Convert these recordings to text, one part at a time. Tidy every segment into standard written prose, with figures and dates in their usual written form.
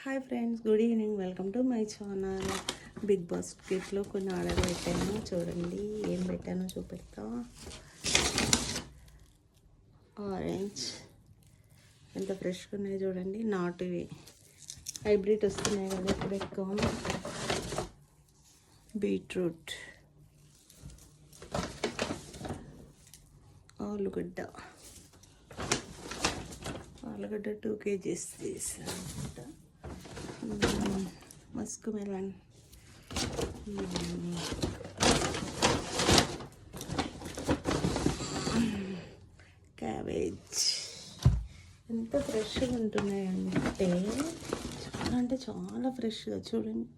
Hi friends, good evening. Welcome to my channel. Big బాస్కెట్లో కొన్ని order పెట్టాను. చూడండి ఏం పెట్టానో చూపెడతా. ఆరెంజ్ ఎంత ఫ్రెష్గా ఉన్నాయి చూడండి. నాటువి హైబ్రిడ్ వస్తున్నాయి కదా ఇప్పుడు ఎక్కువ. బీట్రూట్, ఆలుగడ్డ 2 kgs తీసాను. మస్క్ మెలన్, క్యాబేజ్ ఎంత ఫ్రెష్గా ఉంటున్నాయంటే చాలా ఫ్రెష్గా చూడండి.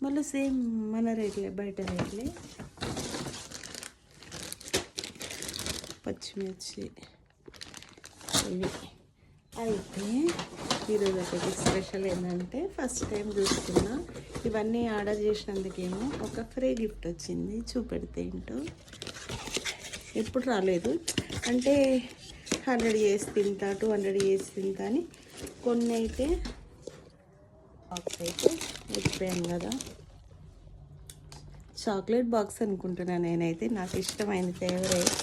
మళ్ళీ సేమ్ మన రేట్లే, బయట రేట్లే. పచ్చిమిర్చి ఇవి అయితే ఈరోజు ఒకటి స్పెషల్ ఏంటంటే ఫస్ట్ టైం చూసుకున్నా. ఇవన్నీ ఆర్డర్ చేసినందుకేమో ఒక ఫ్రీ గిఫ్ట్ వచ్చింది. చూపెడితే ఏంటో ఎప్పుడు రాలేదు. అంటే 100 చేసి తింటా, 200 చేసి తింటా అని కొన్ని అయితే బాక్స్ అయితే ఎత్తిపోయాను కదా. చాక్లెట్ బాక్స్ అనుకుంటున్నాను నేనైతే. నాకు ఇష్టమైన ఫేవరెట్.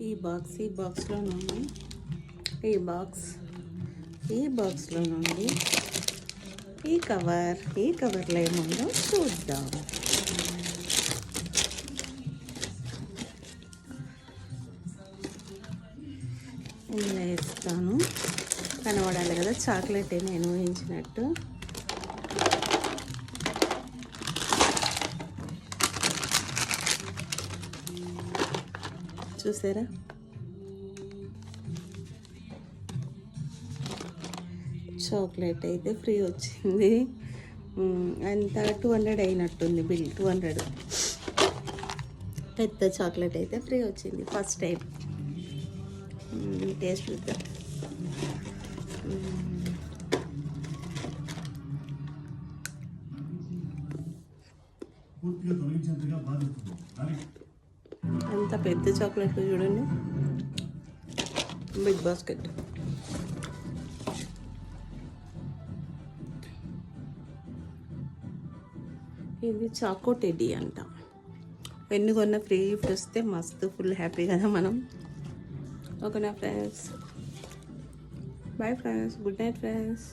ఈ బాక్స్లో నుండి ఈ బాక్స్లో నుండి ఈ కవర్లో ఏముందో చూద్దాం. ఇలా వేస్తాను, కనబడాలి కదా. చాక్లెట్ నేను ఊహించినట్టు. చూసారా, చాక్లెట్ అయితే ఫ్రీ వచ్చింది. అంత 200 అయినట్టుంది బిల్. 200 పెద్ద చాక్లెట్ అయితే ఫ్రీ వచ్చింది ఫస్ట్ టైం. టేస్ట్ చూద్దాం. అంత పెద్ద చాక్లెట్ చూడండి. Big basket. ఇది చాకో టెడ్డీ అంట. ఎన్ని కొన్న ఫ్రీ గిఫ్ట్ వస్తే మస్తు ఫుల్ హ్యాపీ కదా మనం. ఓకేనా friends, bye friends, good night friends.